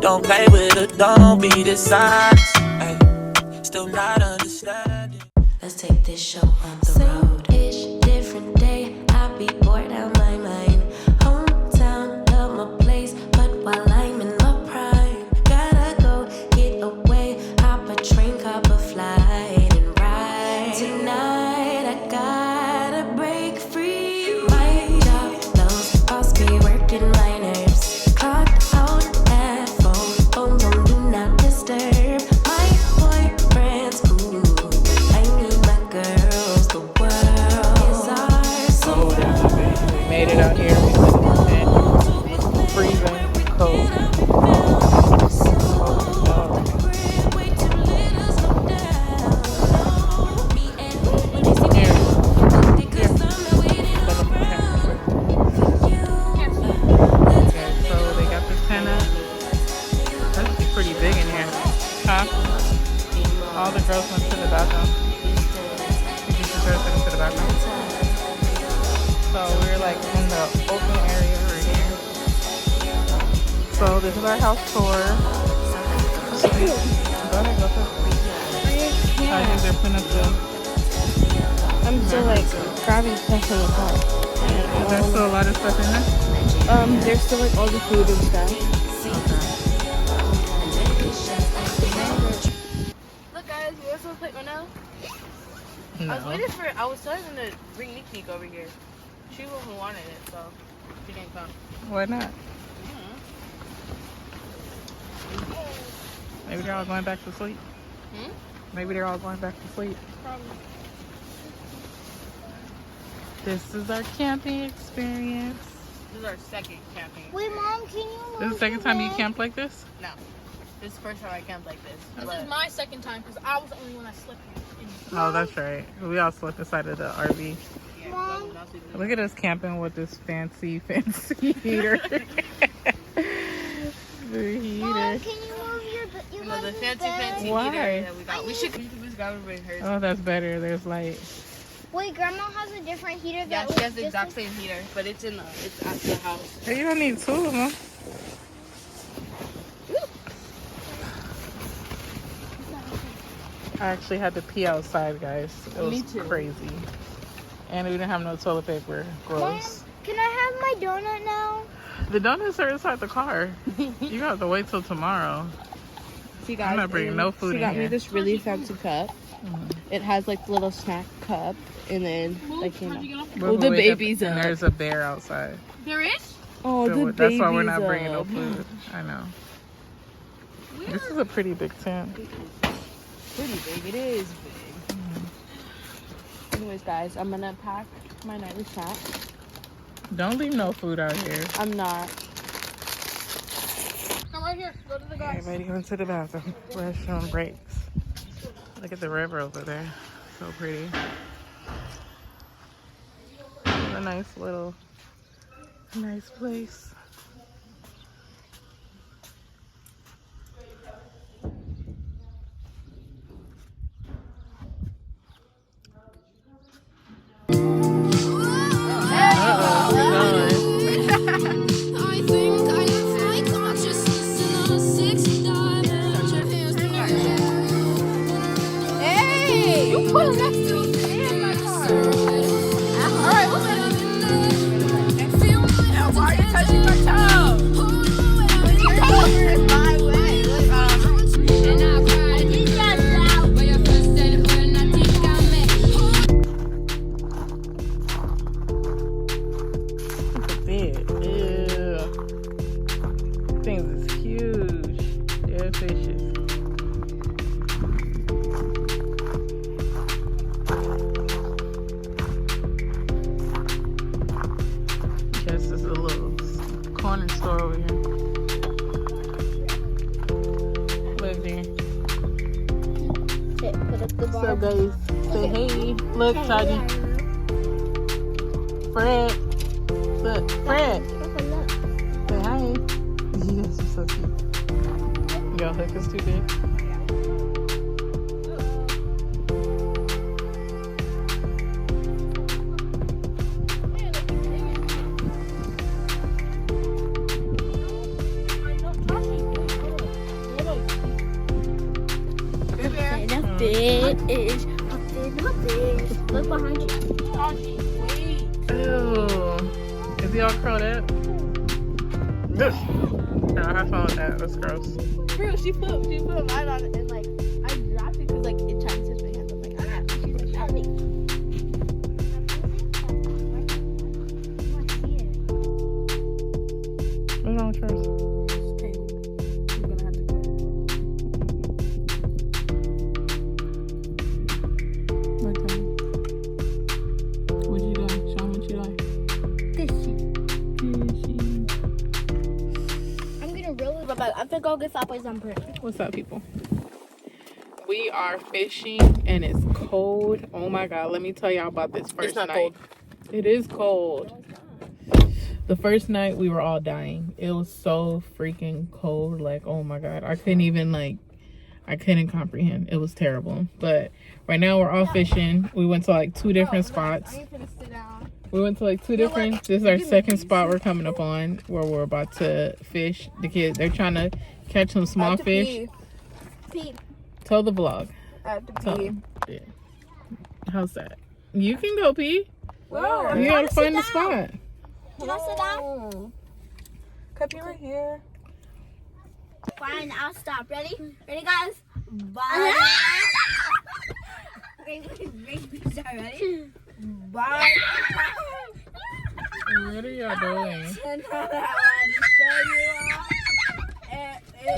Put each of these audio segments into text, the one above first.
Don't play with it, don't be dishonest. Ay, still not understanding. Let's take this show on the road. Same-ish, different day. I be bored out my mind. Hometown, love my place, but while I'm in my prime, gotta go get away. Hop a train, cop a flight, and ride. Tonight I gotta break free. My job, those boss be working my nerves. Clocked out at phone don't do not disturb. My boyfriend's cool. I need my girls, the world is ours. So We made it out here. We slept in the tent. Freezing cold. Pretty big in here. Huh? All the girls went to the bathroom. You just the girls went to the bathroom. So we're like in the open area right here. So this is our house tour. Go ahead, go first. I think they're putting up the... I'm still like grabbing stuff in the car. There's still a lot of stuff in there? There's still like all the food and stuff. Look guys, you want some plate right now? No. I was telling them to bring Nikki over here. She was who wanted it, so she didn't come. Why not? Maybe they're all going back to sleep. Maybe they're all going back to sleep. Probably. This is our camping experience. This is our second camping. Wait, Mom, can you move This is the second time you camped like this? No. This is the first time I camped like this. This is my second time because I was the only one that slept in. Oh, that's right. We all slept inside of the RV. Yeah, Mom. Look at us camping with this fancy heater. The heater. Mom, can you move your You know, the fancy Why? heater that we got. We should just grab it with hers. Oh, that's better. There's light. Wait, Grandma has a different heater Yeah, that she has the looks exact just same heater, but it's at the house. Hey, you don't need two of them. I actually had to pee outside, guys. It was Me too. crazy. And we didn't have no toilet paper. Gross. Mom, can I have my donut now? The donuts are inside the car. You have to wait till tomorrow. See guys, I'm not bringing no food she in got here. me this really fancy cup. It has like the little snack cup and then like you know. We'll the wake up baby's and up. there's a bear outside. There is? Oh, So the that's baby's why we're not bringing no up. food. I know. This is a pretty big tent. Pretty big, it is big. Anyways, guys, I'm gonna pack my nightly snack. Don't leave no food out here. I'm not. Come right here. Go to the guys. Everybody going to the bathroom. Restroom breaks. Look at the river over there. So pretty. A nice place. Corner store over here. Live there. Put up the bar. What's up, guys? Say hey. Look, Shaggy. Fred. Look, Fred. Say hi. Yes, you're so cute. Your hook is too big. fish, a fish. Look behind you. Oh, geez, wait. Ew. Is he all curled up? No, have fun with that. That's gross. Bro, she put mine on it and like I dropped it because like it tried to touch my hand. I'm like, ah, she's like, Charlie. What's wrong with yours? It's tangled. I'm gonna have to cut it. Okay. What'd you do? Show me what you like. I'm gonna really but I'm gonna go get Fat on print. What's up, people? We are fishing and it's cold. Oh my god, let me tell y'all about this first night. cold. It is cold. The first night we were all dying. It was so freaking cold. Like, oh my god. I couldn't comprehend. It was terrible. But right now we're all fishing. We went to like 2 different spots. We went to like 2 different. This is our second spot we're coming up on where we're about to fish. The kids, they're trying to catch some small fish. Pee. Tell the vlog. I have to Tell pee. 'em. Yeah. How's that? You can go pee. Whoa. You gotta find the spot. Can I sit down? Could be right here. Fine, I'll stop. Ready? Ready, guys? Bye. Ready? Bye. What are y'all doing?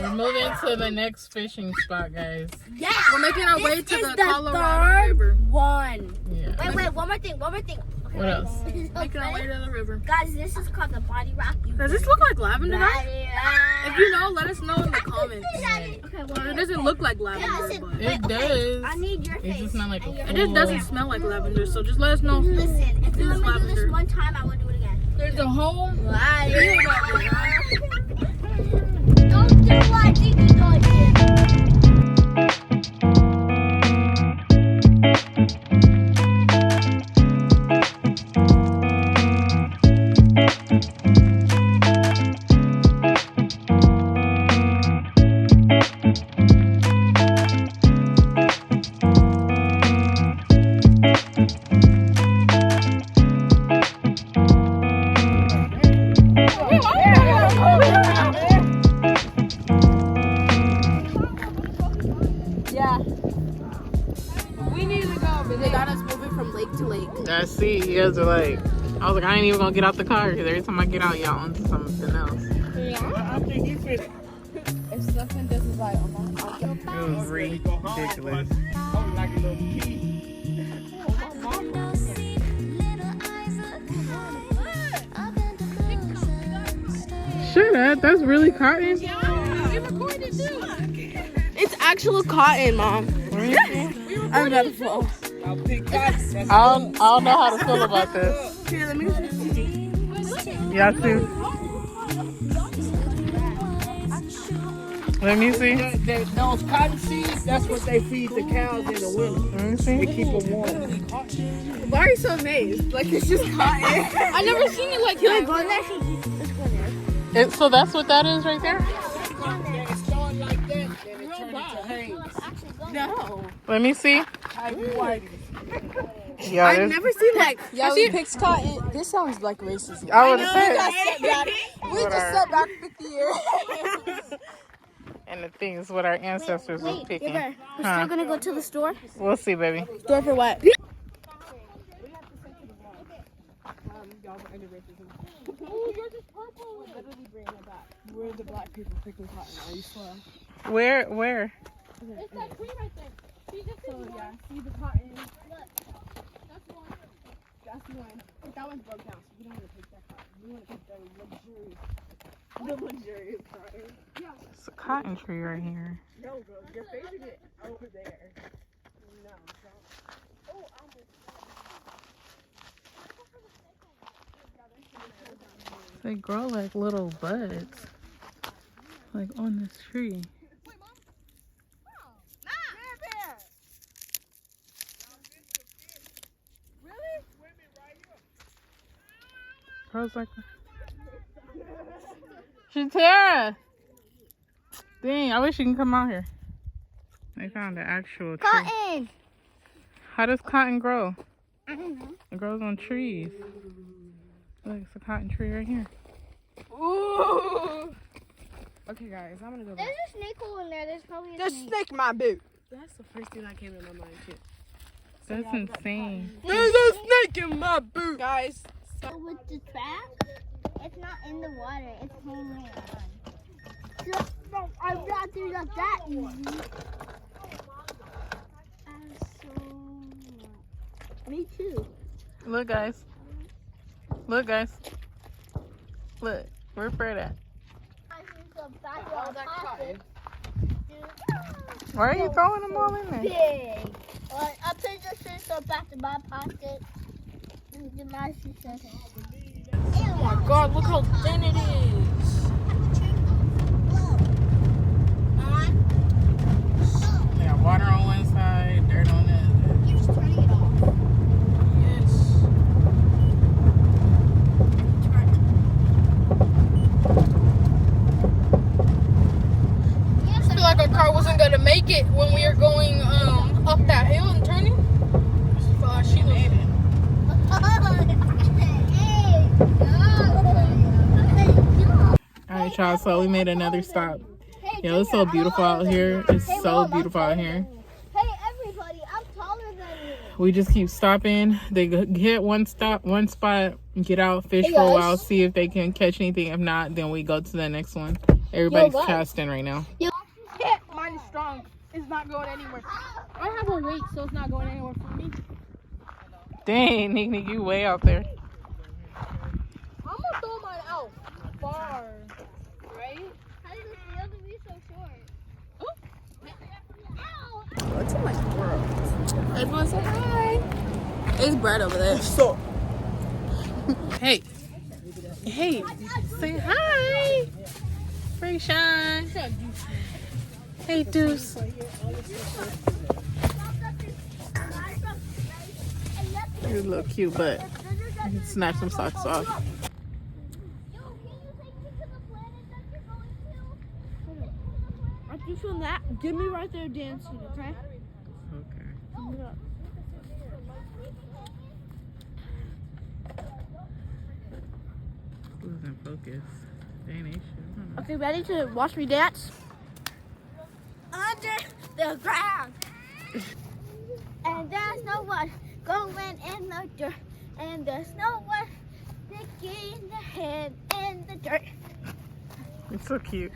We're moving to the next fishing spot, guys. Yeah. We're making our way to This is the the Colorado River. one. Yeah. Wait, one more thing. Okay, What else? Making our way to the river. Guys, this is called the body rock. Does this look like lavender? Guys? Body rock. If you know, let us know in the comments. Okay, well, It doesn't look like lavender, listen, but It does. I need your It's face. just not like a it just doesn't smell like lavender. So just let us know. Listen, if you This is let me do this lavender. one time, I will do it again. There's a whole. Body rock. Don't do what you do. Yeah. We need to go, but they got us moving from lake to lake. I see. You guys are like, I was like, I ain't even gonna get out the car because every time I get out, y'all onto something else. If something this is like, It was ridiculous. Shut up. That's really cotton. it's actual cotton, Mom. I'm about to fall. I don't know how to feel about this. Here, let me see. Y'all too. Let me see. Those cotton seeds, that's what they feed the cows in the winter. Let me They see. keep them warm. Why are you so amazed? Like it's just cotton. I never seen it like that. Go in there. So that's what that is right there? It started like that, then it turned into haze. No. Let me see. Ivy white. Yeah, I've never seen like. Yeah, we picked cotton. This sounds like racism. I would have said. We just set back 50 years. And the thing is what our ancestors was picking. We're Huh? still gonna go to the store. We'll see, baby. Store for what? Where the black people picking cotton? Are you slow? Where? It's that tree right there. See, this is one. Yeah, see the cotton? That's one. That's one. But that one's broke down, so we don't want to take that cotton. We want to take the luxurious cotton. It's a cotton tree right here. No, bro, you're facing it over there. No, don't. They grow like little buds, like on this tree. Grows like. Shatara! Dang, I wish you can come out here. They found the actual tree. Cotton. How does cotton grow? I don't know. It grows on trees. Look, it's a cotton tree right here. Ooh. Okay, guys, I'm gonna go back. There's a snake hole in there. There's probably a There's snake. snake in my boot. That's the first thing that came in my mind too. That's insane. There's a snake in my boot, guys. With the trap, it's not in the water. It's hanging on. So, I'm not doing that easy. Me too. Look, guys. Look, guys. Look, where Fred at? Why are you throwing them all in there? Big. Well, I put the scissors back in my pocket. And my scissors. Oh my God! Look how thin it is. They got water on one side, dirt on the other. You're just turning it off. I feel like our car wasn't gonna make it when we were going up that hill and turning. She made it. All right, y'all. So we made another stop. Yo, it's so beautiful out here. It's so beautiful out here. Hey, everybody, I'm taller than you. We just keep stopping. They hit one spot, get out, fish for a while, see if they can catch anything. If not, then we go to the next one. Everybody's casting right now. Mine is strong. It's not going anywhere. I have a weight, so it's not going anywhere for me. Dang, Nick, you way out there. I'm gonna throw mine out far, right? How does it feel to be so short? What's in my world? Everyone say hi. It's Brad over there. So. Hey. Hey, say hi. Rayshawn. Hey, Deuce. You look cute, but you can snatch some socks off. Yo, can you take me to the planet that you're going to? After you feel that, get me right there dancing, okay? Okay. Yeah. Losing focus. Dang, they should. Okay, ready to watch me dance? Under the ground. And there's no one going in the dirt. And there's no one sticking their head in the dirt. It's so cute.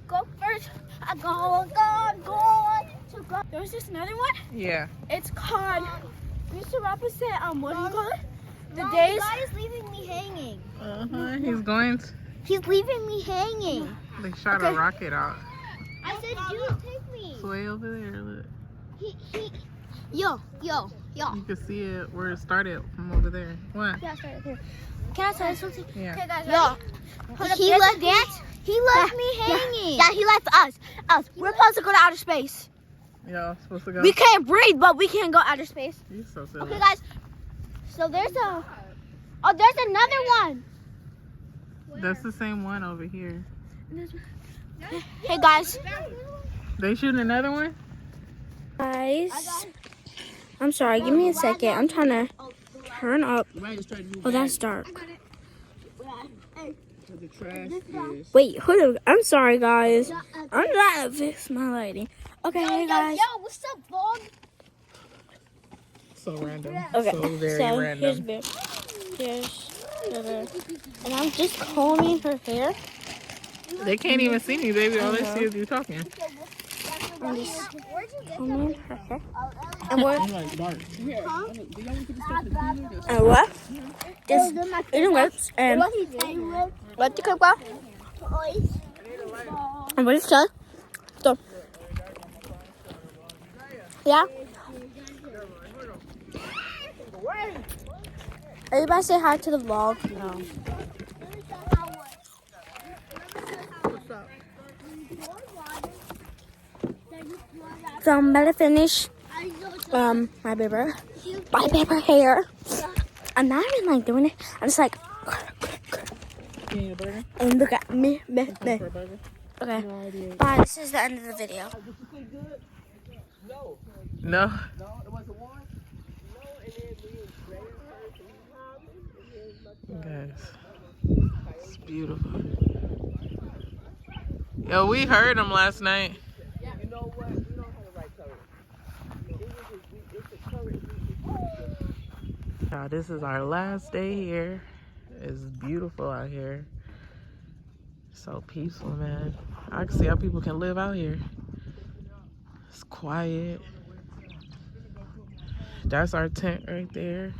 Go first. I go. So go. There's just another one. Yeah. It's called Mr. Rapper said, what do you call it? The Mom, days. The guy is leaving me hanging. He's going. He's leaving me hanging. They shot a rocket out. I said, you take me. It's way over there. Look. Yo. You can see it where it started from over there. What? Yeah, sorry, here. Can I say something? Yeah. Okay, guys. Yo. He left me hanging. Yeah, he left us. We're supposed to go to outer space. Y'all supposed to go? We can't breathe, but we can go outer space. You're so silly. Okay, guys. So there's another one. That's the same one over here. Hey, guys. They shooting another one? Guys. I'm sorry, give me a second. I'm trying to turn up. Oh, that's dark. Wait, hold on. I'm sorry, guys. I'm trying to fix my lighting. Okay, hey, guys. Yo, what's up, vlog? So random. Okay, So very so random. here's Bear. Here's River. And I'm just combing her hair. They can't even see me, baby. All they see is you talking. I'm just combing her hair. And we're... And what? Just eating grapes and... What you cook about? And what is that? So... Yeah? Everybody say hi to the vlog. No. So I'm about to finish my paper hair. I'm not even like doing it. I'm just like and look at me. Okay. Bye. This is the end of the video. No. Guys, it's beautiful. Yo, we heard him last night. You know what? We don't have the right color. It's a color. Now, this is our last day here. It's beautiful out here. So peaceful, man. I can see how people can live out here. It's quiet. That's our tent right there.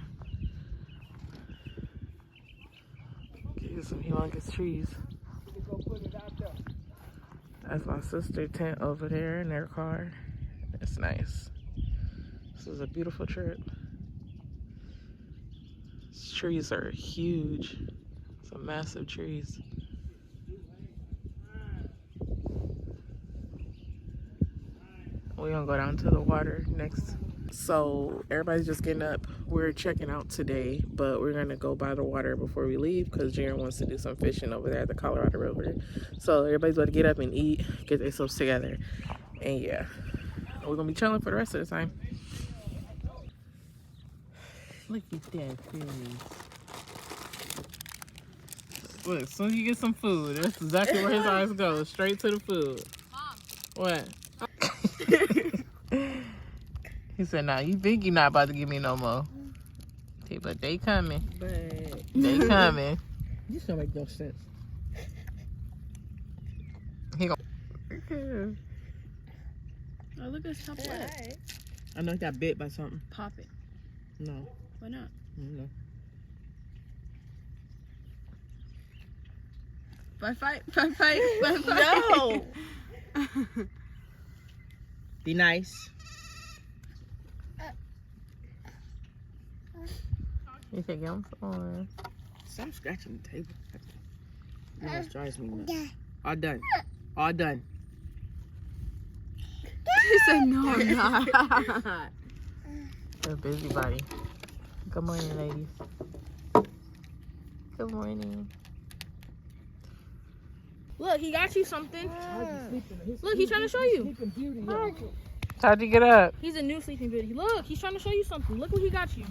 Get some humongous trees. That's my sister's tent over there in their car. It's nice. This is a beautiful trip. These trees are huge. Some massive trees. We're gonna go down to the water next. So everybody's just getting up. We're checking out today, but we're gonna go by the water before we leave because Jaren wants to do some fishing over there at the Colorado River. So everybody's about to get up and eat, get themselves together, and yeah, we're gonna be chilling for the rest of the time. Look at that face. Look, as soon as you get some food, that's exactly where his eyes go, straight to the food. Mom. What? He said, "Nah, you think you're not about to give me no more?" Okay, but they coming. But They coming. this don't make no sense. He go. Oh, look at his top lip. I know he got bit by something. Pop it. No. Why not? No. Bye fight. Bye fight. Bye fight. No. Be nice. You said, "Get him on." Stop scratching the table. No, it drives me nuts. All done. All done. He said, no, I'm not. You're a busybody. Good morning, ladies. Good morning. Look, he got you something. Look, he's trying to show you. How'd you get up? He's a new Sleeping Beauty. Look, he's trying to show you something. Look what he got you.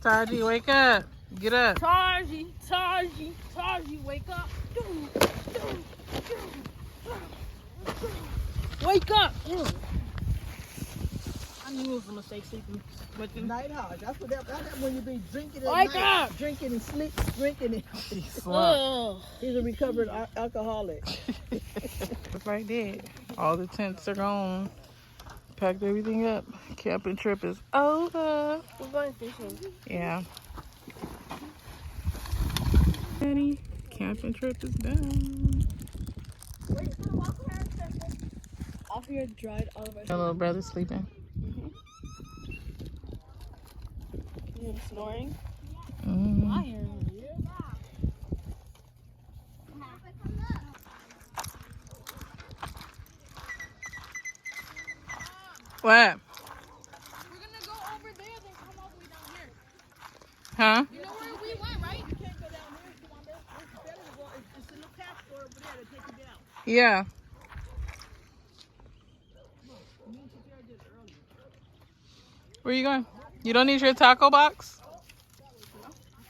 Taji, wake up. Get up. Taji, wake up. Wake up. I knew it was a mistake sleeping with him. Night house. That's when you be drinking at Wake night. up. Drinking and sleep. Drinking and Ugh. he's a recovered alcoholic. Just like that. All the tents are gone. Packed everything up. Camping trip is over. We're going fishing. Yeah. Daddy, camping trip is done. Off here dried all of our Your little brother sleeping. him snoring. Mm-hmm. I hear him. What? We're gonna go over there, then come all the way down here. Huh? You know where we went, right? You can't go down there. Come on, it's better to go. It's a little path over there to take you down. Yeah. Where you going? You don't need your taco box?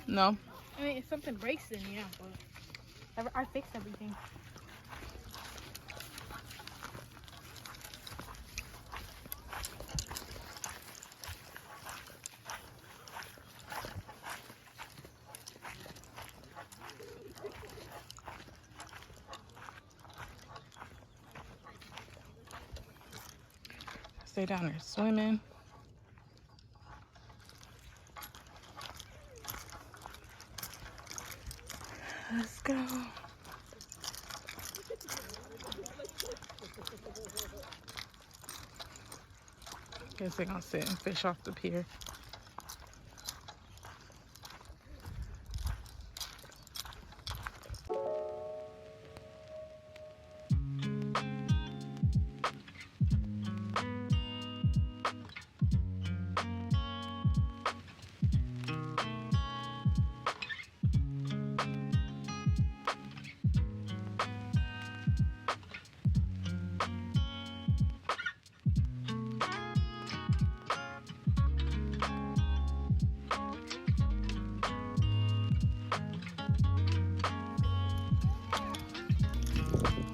No. I mean, if something breaks, then yeah, but I fixed everything. Stay down there swimming. Let's go. Guess they're gonna sit and fish off the pier.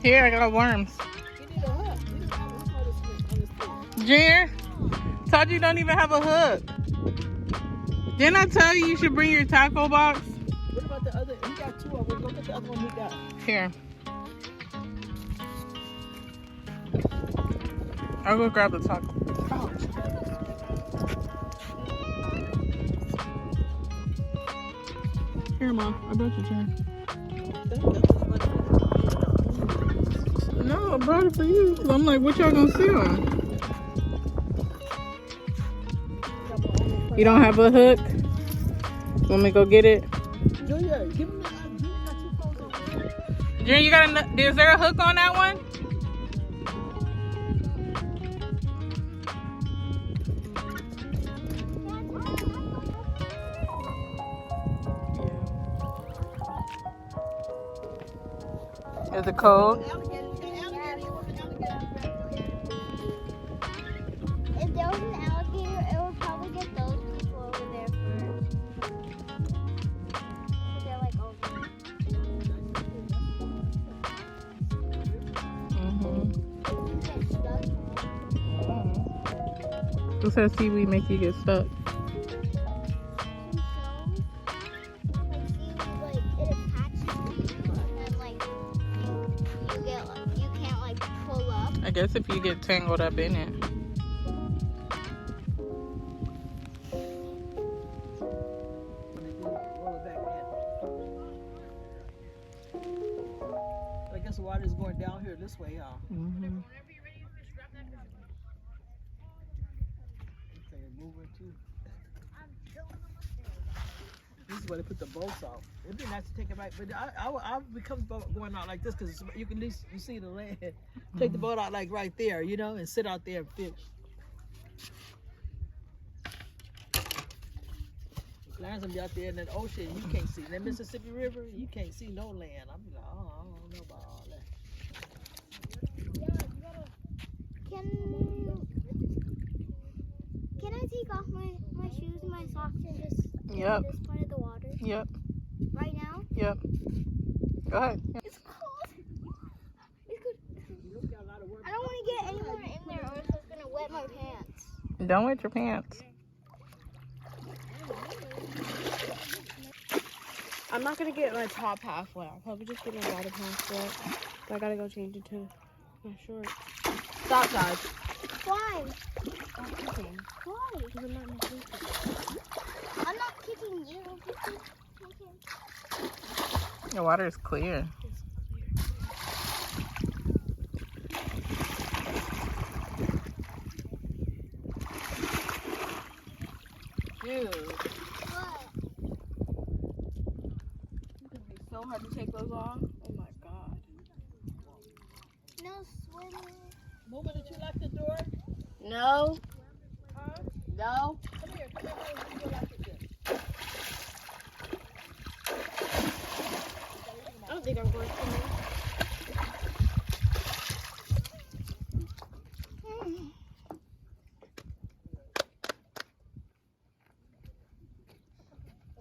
Here, I got worms. Junior, told you don't even have a hook. Didn't I tell you you should bring your tackle box? What about the other? We got 2 of them. Look at the other one we got. Here. I'll go grab the tackle. Oh. Here, Mom. I brought your turn. No, I brought it for you. I'm like, what y'all gonna sit on? You don't have a hook? Want me to go get it? Junior, give me Junior, you got a, is there a hook on that one? Is it cold? If there was an alligator, it would probably get those people over there first. They're like over. Get stuck. Who says seaweed make you get stuck? I guess if you get tangled up in it. I guess the water is going down here this way, huh? Mm-hmm. Okay, moving too. This is where they put the boats out. It'd be nice to take it right, but I become going out like this because you can at least you see the land. Take the boat out like right there, you know, and sit out there and fish. Land's gonna be out there in that ocean. You can't see that Mississippi River. You can't see no land. I'm like, oh, I don't know about all that. Can I take off my shoes and my socks and just Yep. this part of the water? Yep. Right now? Yep. Go ahead. It's cold. It's good. I don't want to get any more in there or else it's gonna wet my pants. Don't wet your pants. I'm not gonna get my top half wet. I'll probably just get my bottom half wet. But I gotta go change it to my shorts. Stop, guys. Why? Stop kicking. Why? Because I'm not in my sneakers. I'm not kicking you. I'm kicking. Okay. The water is clear. Dude. What? It's gonna be so hard to take those off. Oh my god. No swimming. Mama, did you lock the door? No. No. Come here, Mama, you lock it there. I don't think I'm going to.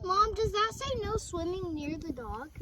Mom, does that say no swimming near the dock?